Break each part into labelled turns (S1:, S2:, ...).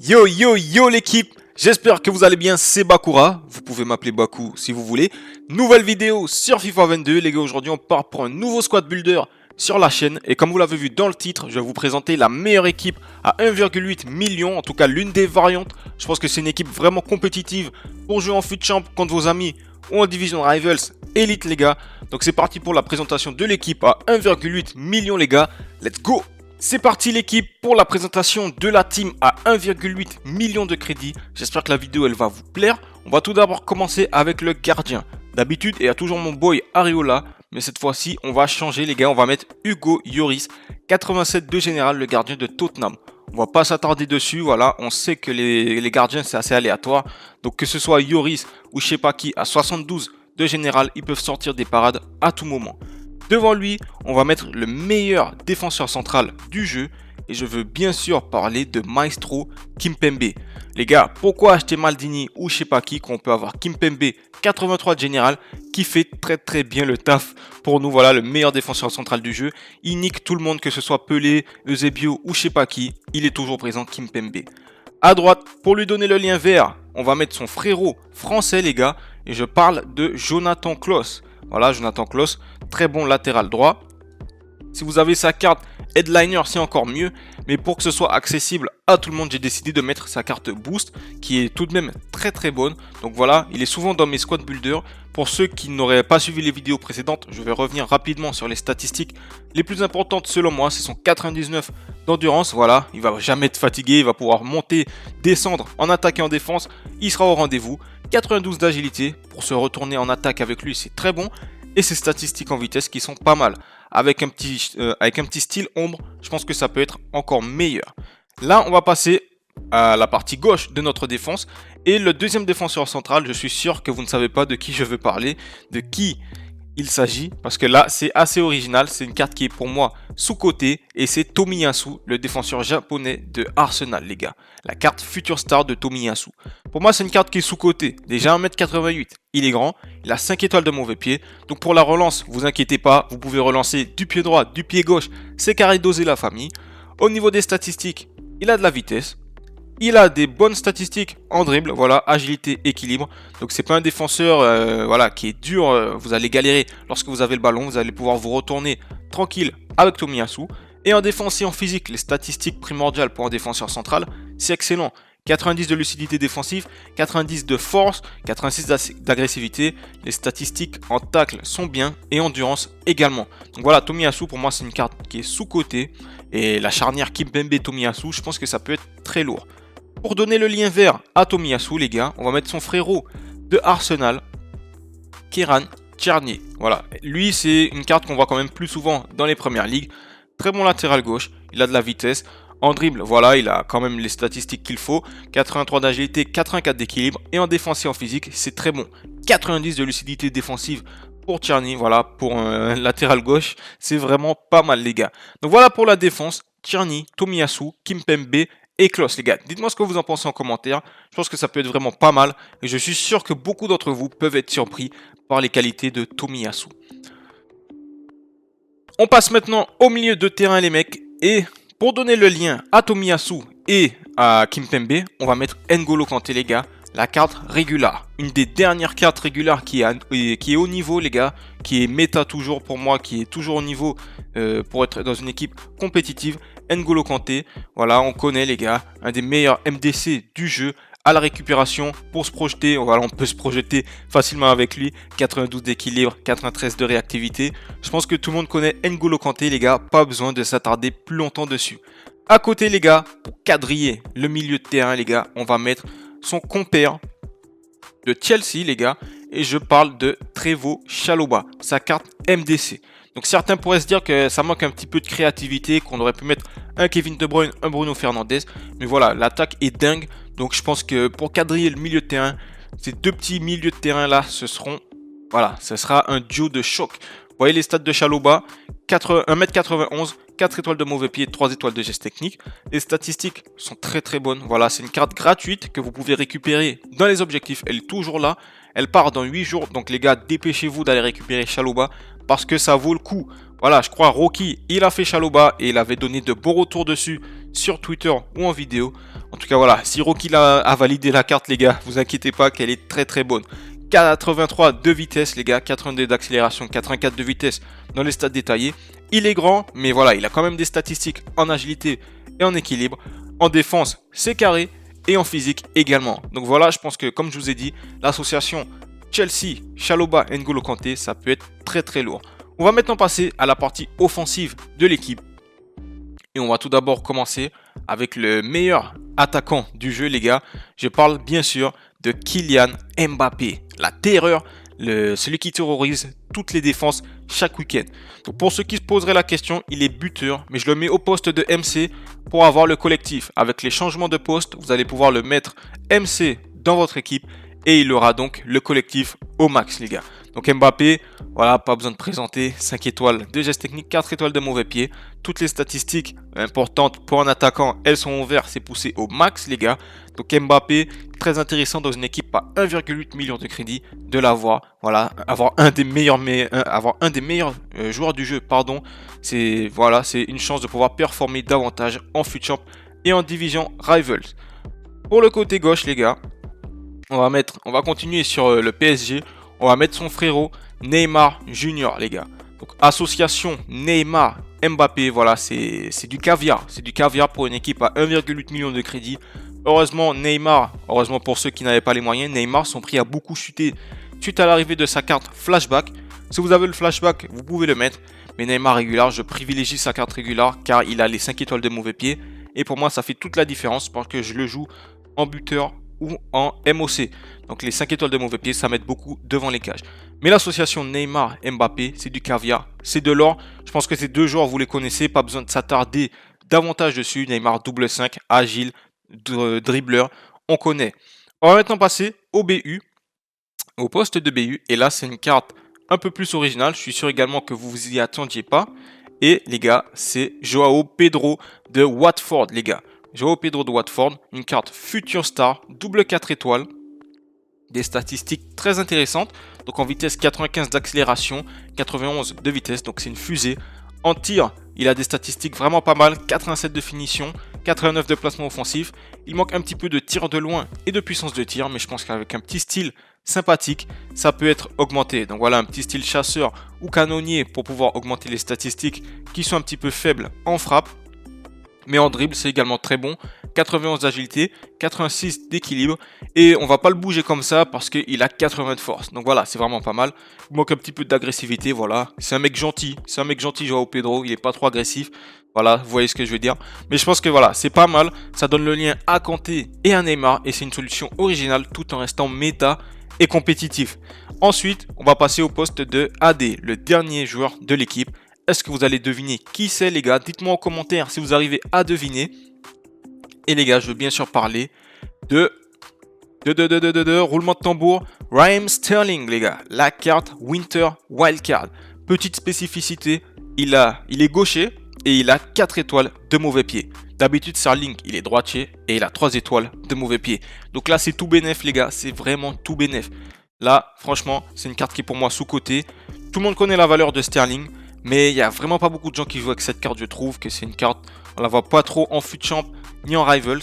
S1: Yo yo yo l'équipe, j'espère que vous allez bien, c'est Bakura, vous pouvez m'appeler Baku si vous voulez. Nouvelle vidéo sur FIFA 22, les gars, aujourd'hui on part pour un nouveau squad builder sur la chaîne. Et comme vous l'avez vu dans le titre, je vais vous présenter la meilleure équipe à 1,8 million, en tout cas l'une des variantes. Je pense que c'est une équipe vraiment compétitive pour jouer en FUT Champ contre vos amis ou en Division Rivals Elite les gars. Donc c'est parti pour la présentation de l'équipe à 1,8 million les gars, let's go! C'est parti l'équipe pour la présentation de la team à 1,8 million de crédits. J'espère que la vidéo elle va vous plaire. On va tout d'abord commencer avec le gardien. D'habitude il y a toujours mon boy Areola, mais cette fois-ci on va changer les gars. On va mettre Hugo Lloris, 87 de général, le gardien de Tottenham. On va pas s'attarder dessus, voilà, on sait que les gardiens c'est assez aléatoire. Donc que ce soit Lloris ou je sais pas qui à 72 de général, ils peuvent sortir des parades à tout moment. Devant lui, on va mettre le meilleur défenseur central du jeu. Et je veux bien sûr parler de Maestro Kimpembe. Les gars, pourquoi acheter Maldini ou je sais pas qui, qu'on peut avoir Kimpembe 83 de général qui fait très bien le taf pour nous. Voilà, le meilleur défenseur central du jeu. Il nique tout le monde, que ce soit Pelé, Eusebio ou je sais pas qui. Il est toujours présent, Kimpembe. À droite, pour lui donner le lien vert, on va mettre son frérot français les gars. Et je parle de Jonathan Klaus. Voilà, Jonathan Klaus, très bon latéral droit. Si vous avez sa carte Headliner, c'est encore mieux. Mais pour que ce soit accessible à tout le monde, j'ai décidé de mettre sa carte Boost, qui est tout de même très bonne. Donc voilà, il est souvent dans mes squad builders. Pour ceux qui n'auraient pas suivi les vidéos précédentes, je vais revenir rapidement sur les statistiques les plus importantes selon moi. C'est son 99 d'endurance. Voilà, il va jamais être fatigué, il va pouvoir monter, descendre en attaque et en défense. Il sera au rendez-vous. 92 d'agilité, pour se retourner en attaque avec lui, c'est très bon. Et ses statistiques en vitesse qui sont pas mal. Avec un petit style ombre, je pense que ça peut être encore meilleur. Là, on va passer à la partie gauche de notre défense. Et le deuxième défenseur central, je suis sûr que vous ne savez pas de qui je veux parler, de qui il s'agit, parce que là c'est assez original, c'est une carte qui est pour moi sous-cotée et c'est Tomiyasu, le défenseur japonais de Arsenal les gars. La carte Future Star de Tomiyasu. Pour moi c'est une carte qui est sous-cotée, déjà 1m88, il est grand, il a 5 étoiles de mauvais pied, donc pour la relance, vous inquiétez pas, vous pouvez relancer du pied droit, du pied gauche, c'est carré dosé la famille. Au niveau des statistiques, il a de la vitesse. Il a des bonnes statistiques en dribble, voilà, agilité, équilibre. Donc c'est pas un défenseur voilà, qui est dur, vous allez galérer lorsque vous avez le ballon, vous allez pouvoir vous retourner tranquille avec Tomiyasu. Et en défense et en physique, les statistiques primordiales pour un défenseur central, c'est excellent. 90 de lucidité défensive, 90 de force, 86 d'agressivité. Les statistiques en tacle sont bien et endurance également. Donc voilà, Tomiyasu pour moi c'est une carte qui est sous-cotée. Et la charnière Kimpembe-Tomiyasu, je pense que ça peut être très lourd. Pour donner le lien vert à Tomiyasu, les gars, on va mettre son frérot de Arsenal, Kieran Tierney. Voilà, lui c'est une carte qu'on voit quand même plus souvent dans les premières ligues. Très bon latéral gauche, il a de la vitesse. En dribble, voilà, il a quand même les statistiques qu'il faut. 83 d'agilité, 84 d'équilibre. Et en défense et en physique, c'est très bon. 90 de lucidité défensive pour Tierney. Voilà, pour un latéral gauche, c'est vraiment pas mal les gars. Donc voilà pour la défense. Tierney, Tomiyasu, Kimpembe et Klaus les gars. Dites-moi ce que vous en pensez en commentaire. Je pense que ça peut être vraiment pas mal. Et je suis sûr que beaucoup d'entre vous peuvent être surpris par les qualités de Tomiyasu. On passe maintenant au milieu de terrain les mecs. Et pour donner le lien à Tomiyasu et à Kimpembe, on va mettre N'Golo Kanté les gars. La carte régular, une des dernières cartes régulières qui est au niveau les gars, qui est méta toujours pour moi, qui est toujours au niveau pour être dans une équipe compétitive. N'Golo Kanté, voilà on connaît les gars, un des meilleurs MDC du jeu à la récupération pour se projeter, voilà on peut se projeter facilement avec lui, 92 d'équilibre, 93 de réactivité. Je pense que tout le monde connaît N'Golo Kanté les gars, pas besoin de s'attarder plus longtemps dessus. À côté les gars, pour quadriller le milieu de terrain les gars, on va mettre son compère de Chelsea les gars, et je parle de Trevoh Chalobah, sa carte MDC. Donc certains pourraient se dire que ça manque un petit peu de créativité, qu'on aurait pu mettre un Kevin De Bruyne, un Bruno Fernandes, mais voilà, l'attaque est dingue, donc je pense que pour quadriller le milieu de terrain, ces deux petits milieux de terrain là, ce sera un duo de choc. Vous voyez les stats de Chalobah, 1m91, 4 étoiles de mauvais pied, 3 étoiles de geste technique. Les statistiques sont très bonnes. Voilà, c'est une carte gratuite que vous pouvez récupérer dans les objectifs. Elle est toujours là. Elle part dans 8 jours. Donc les gars, dépêchez-vous d'aller récupérer Chalobah parce que ça vaut le coup. Voilà, je crois Rocky, il a fait Chalobah et il avait donné de bons retours dessus sur Twitter ou en vidéo. En tout cas, voilà, si Rocky a validé la carte, les gars, vous inquiétez pas qu'elle est très très bonne. 83 de vitesse, les gars, 82 d'accélération, 84 de vitesse dans les stats détaillés. Il est grand, mais voilà, il a quand même des statistiques en agilité et en équilibre. En défense, c'est carré et en physique également. Donc voilà, je pense que comme je vous ai dit, l'association Chelsea, Chalobah et N'Golo Kanté, ça peut être très très lourd. On va maintenant passer à la partie offensive de l'équipe. Et on va tout d'abord commencer avec le meilleur attaquant du jeu, les gars. Je parle bien sûr de Kylian Mbappé, la terreur, celui qui terrorise toutes les défenses chaque week-end. Donc pour ceux qui se poseraient la question, il est buteur, mais je le mets au poste de MC pour avoir le collectif. Avec les changements de poste, vous allez pouvoir le mettre MC dans votre équipe et il aura donc le collectif au max, les gars. Donc Mbappé, voilà, pas besoin de présenter, 5 étoiles de geste technique, 4 étoiles de mauvais pied. Toutes les statistiques importantes pour un attaquant, elles sont au vert, c'est poussé au max, les gars. Donc Mbappé, très intéressant dans une équipe à 1,8 million de crédit de l'avoir. Voilà, avoir un des meilleurs, joueurs du jeu, pardon. C'est une chance de pouvoir performer davantage en FUT Champ et en division Rivals. Pour le côté gauche, les gars, on va continuer sur le PSG. On va mettre son frérot Neymar Junior, les gars. Donc association Neymar Mbappé, voilà, c'est du caviar. C'est du caviar pour une équipe à 1,8 million de crédit. Heureusement pour ceux qui n'avaient pas les moyens, Neymar, son prix a beaucoup chuté suite à l'arrivée de sa carte flashback. Si vous avez le flashback, vous pouvez le mettre. Mais Neymar régulier, je privilégie sa carte régulière car il a les 5 étoiles de mauvais pied. Et pour moi, ça fait toute la différence parce que je le joue en buteur ou en MOC. Donc les 5 étoiles de mauvais pied, ça m'aide beaucoup devant les cages. Mais l'association Neymar-Mbappé, c'est du caviar, c'est de l'or. Je pense que ces deux joueurs, vous les connaissez, pas besoin de s'attarder davantage dessus. Neymar double 5, agile, dribbleur, on connaît. On va maintenant passer au BU, au poste de BU. Et là, c'est une carte un peu plus originale. Je suis sûr également que vous vous y attendiez pas. Et les gars, c'est Joao Pedro de Watford, les gars. Joao Pedro de Watford, une carte Future Star, double 4 étoiles. Des statistiques très intéressantes. Donc en vitesse 95 d'accélération, 91 de vitesse, donc c'est une fusée. En tir, il a des statistiques vraiment pas mal, 87 de finition, 89 de placement offensif. Il manque un petit peu de tir de loin et de puissance de tir, mais je pense qu'avec un petit style sympathique, ça peut être augmenté. Donc voilà, un petit style chasseur ou canonnier pour pouvoir augmenter les statistiques qui sont un petit peu faibles en frappe. Mais en dribble, c'est également très bon. 91 d'agilité, 86 d'équilibre. Et on va pas le bouger comme ça parce qu'il a 80 de force. Donc voilà, c'est vraiment pas mal. Il manque un petit peu d'agressivité, voilà. C'est un mec gentil. C'est un mec gentil, Joao Pedro. Il est pas trop agressif. Voilà, vous voyez ce que je veux dire. Mais je pense que voilà, c'est pas mal. Ça donne le lien à Kanté et à Neymar. Et c'est une solution originale tout en restant méta et compétitif. Ensuite, on va passer au poste de AD, le dernier joueur de l'équipe. Est-ce que vous allez deviner qui c'est, les gars? Dites-moi en commentaire si vous arrivez à deviner. Et les gars, je veux bien sûr parler de roulement de tambour, Raheem Sterling, les gars. La carte Winter Wildcard. Petite spécificité, il est gaucher et il a 4 étoiles de mauvais pied. D'habitude, Sterling, il est droitier et il a 3 étoiles de mauvais pied. Donc là, c'est tout bénef, les gars. C'est vraiment tout bénef. Là, franchement, c'est une carte qui est pour moi sous-cotée. Tout le monde connaît la valeur de Sterling. Mais il n'y a vraiment pas beaucoup de gens qui jouent avec cette carte. Je trouve que c'est une carte, on la voit pas trop en FUT Champ ni en Rivals.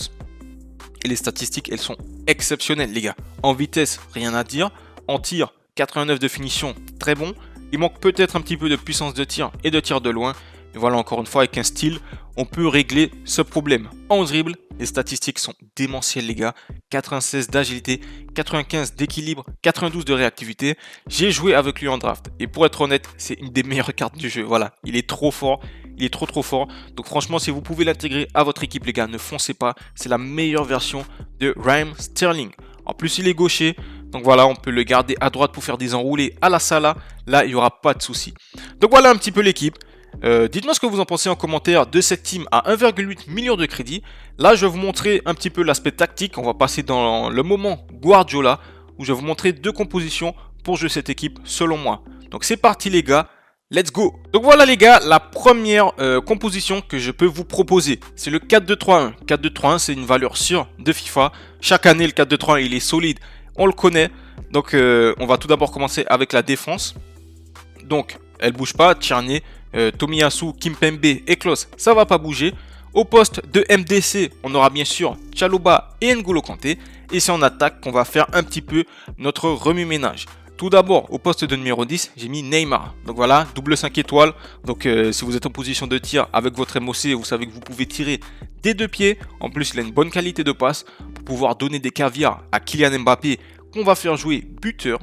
S1: Et les statistiques, elles sont exceptionnelles, les gars. En vitesse, rien à dire. En tir, 89 de finition, très bon. Il manque peut-être un petit peu de puissance de tir et de tir de loin. Et voilà, encore une fois, avec un style, on peut régler ce problème. En dribble, les statistiques sont démentielles, les gars. 96 d'agilité, 95 d'équilibre, 92 de réactivité. J'ai joué avec lui en draft. Et pour être honnête, c'est une des meilleures cartes du jeu. Voilà, il est trop fort. Il est trop fort. Donc franchement, si vous pouvez l'intégrer à votre équipe, les gars, ne foncez pas. C'est la meilleure version de Raheem Sterling. En plus, il est gaucher. Donc voilà, on peut le garder à droite pour faire des enroulés à la Salah. Là, il n'y aura pas de souci. Donc voilà un petit peu l'équipe. Dites-moi ce que vous en pensez en commentaire de cette team à 1,8 million de crédit. Là, je vais vous montrer un petit peu l'aspect tactique. On va passer dans le moment Guardiola, où je vais vous montrer 2 compositions pour jouer cette équipe selon moi. Donc c'est parti les gars, let's go. Donc voilà les gars, la première composition que je peux vous proposer, c'est le 4-2-3-1. 4-2-3-1, c'est une valeur sûre de FIFA. Chaque année, le 4-2-3-1, il est solide, on le connaît. Donc on va tout d'abord commencer avec la défense. Donc, elle bouge pas, Tierney, Tomiyasu, Kimpembe et Klose, ça va pas bouger. Au poste de MDC, on aura bien sûr Chalobah et N'Golo Kanté. Et c'est en attaque qu'on va faire un petit peu notre remue-ménage. Tout d'abord, au poste de numéro 10, j'ai mis Neymar. Donc voilà, double 5 étoiles. Donc si vous êtes en position de tir avec votre MOC, vous savez que vous pouvez tirer des deux pieds. En plus, il a une bonne qualité de passe pour pouvoir donner des caviars à Kylian Mbappé qu'on va faire jouer buteur.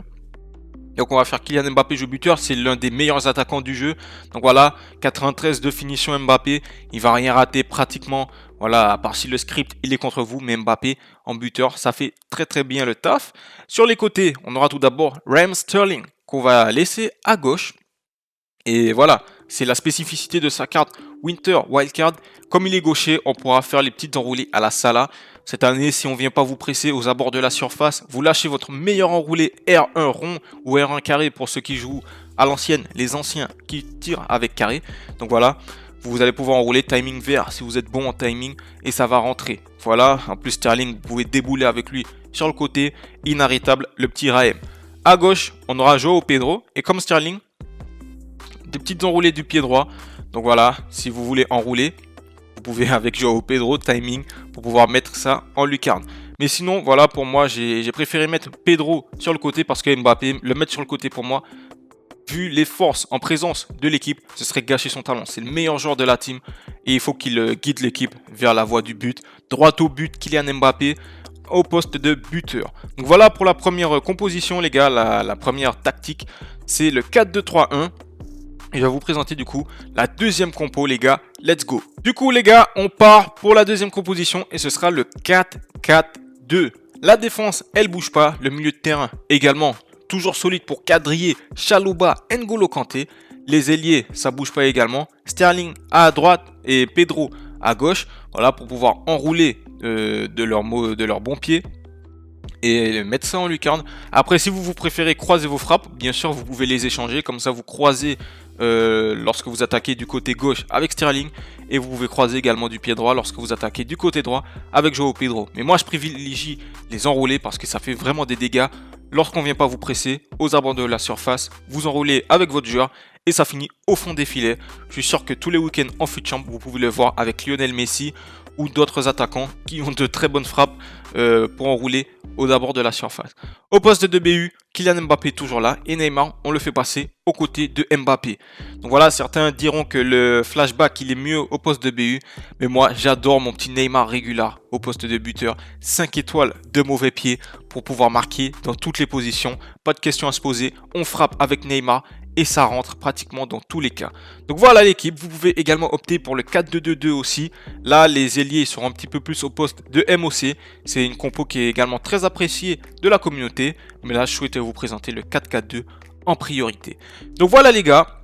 S1: Donc on va faire Kylian Mbappé jouer buteur, c'est l'un des meilleurs attaquants du jeu. Donc voilà, 93 de finition Mbappé, il va rien rater pratiquement. Voilà, à part si le script il est contre vous, mais Mbappé en buteur, ça fait très très bien le taf. Sur les côtés, on aura tout d'abord Raheem Sterling qu'on va laisser à gauche. Et voilà, c'est la spécificité de sa carte Winter Wildcard. Comme il est gaucher, on pourra faire les petites enroulées à la Salah. Cette année, si on ne vient pas vous presser aux abords de la surface, vous lâchez votre meilleur enroulé R1 rond ou R1 carré pour ceux qui jouent à l'ancienne, les anciens qui tirent avec carré. Donc voilà, vous allez pouvoir enrouler timing vert si vous êtes bon en timing et ça va rentrer. Voilà, en plus Sterling, vous pouvez débouler avec lui sur le côté, inarrêtable, le petit Raheem. À gauche, on aura Joao Pedro et comme Sterling, des petites enroulées du pied droit. Donc voilà, si vous voulez enrouler, vous pouvez avec Joao Pedro, timing, pour pouvoir mettre ça en lucarne. Mais sinon, voilà, pour moi, j'ai préféré mettre Pedro sur le côté parce que Mbappé, le mettre sur le côté pour moi, vu les forces en présence de l'équipe, ce serait gâcher son talent. C'est le meilleur joueur de la team et il faut qu'il guide l'équipe vers la voie du but. Droit au but, Kylian Mbappé au poste de buteur. Donc voilà pour la première composition, les gars, la première tactique, c'est le 4-2-3-1. Et je vais vous présenter du coup la deuxième compo, les gars. Let's go. Du coup, les gars, on part pour la deuxième composition et ce sera le 4-4-2. La défense, elle bouge pas. Le milieu de terrain également toujours solide pour quadriller Chalobah, N'Golo Kanté. Les ailiers, ça bouge pas également. Sterling à droite et Pedro à gauche. Voilà, pour pouvoir enrouler de leur bon pied et mettre ça en lucarne. Après, si vous préférez croiser vos frappes, bien sûr, vous pouvez les échanger. Comme ça, vous croisez lorsque vous attaquez du côté gauche avec Sterling. Et vous pouvez croiser également du pied droit lorsque vous attaquez du côté droit avec Joao Pedro. Mais moi, je privilégie les enrouler parce que ça fait vraiment des dégâts. Lorsqu'on ne vient pas vous presser aux abords de la surface, vous enroulez avec votre joueur et ça finit au fond des filets. Je suis sûr que tous les week-ends en FUT Champ, vous pouvez le voir avec Lionel Messi ou d'autres attaquants qui ont de très bonnes frappes pour enrouler aux abords de la surface. Au poste de BU, Kylian Mbappé toujours là et Neymar, on le fait passer aux côtés de Mbappé. Donc voilà, certains diront que le flashback il est mieux au poste de BU, mais moi j'adore mon petit Neymar régular au poste de buteur, 5 étoiles de mauvais pied pour pouvoir marquer dans toutes les positions, pas de question à se poser, on frappe avec Neymar et ça rentre pratiquement dans tous les cas. Donc voilà l'équipe, vous pouvez également opter pour le 4-2-2-2 aussi. Là, les ailiers seront un petit peu plus au poste de MOC. C'est une compo qui est également très appréciée de la communauté. Mais là, je souhaitais vous présenter le 4-4-2 en priorité. Donc voilà les gars,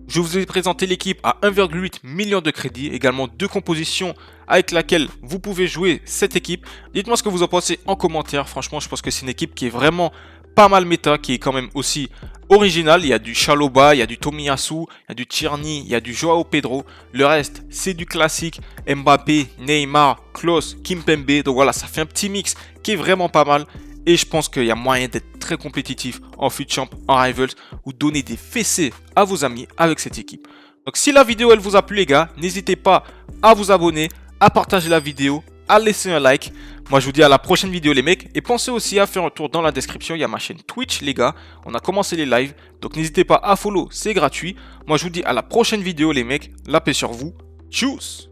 S1: je vous ai présenté l'équipe à 1,8 million de crédits. Également 2 compositions avec laquelle vous pouvez jouer cette équipe. Dites-moi ce que vous en pensez en commentaire. Franchement, je pense que c'est une équipe qui est vraiment pas mal méta, qui est quand même aussi original. Il y a du Chalobah, il y a du Tomiyasu, il y a du Tierney, il y a du Joao Pedro. Le reste, c'est du classique. Mbappé, Neymar, Klose, Kimpembe. Donc voilà, ça fait un petit mix qui est vraiment pas mal. Et je pense qu'il y a moyen d'être très compétitif en FUT Champ, en Rivals, ou donner des fessées à vos amis avec cette équipe. Donc si la vidéo elle vous a plu les gars, n'hésitez pas à vous abonner, à partager la vidéo, à laisser un like. Moi je vous dis à la prochaine vidéo les mecs. Et pensez aussi à faire un tour dans la description, il y a ma chaîne Twitch les gars. On a commencé les lives, donc n'hésitez pas à follow, c'est gratuit. Moi je vous dis à la prochaine vidéo les mecs. La paix sur vous. Tchuss.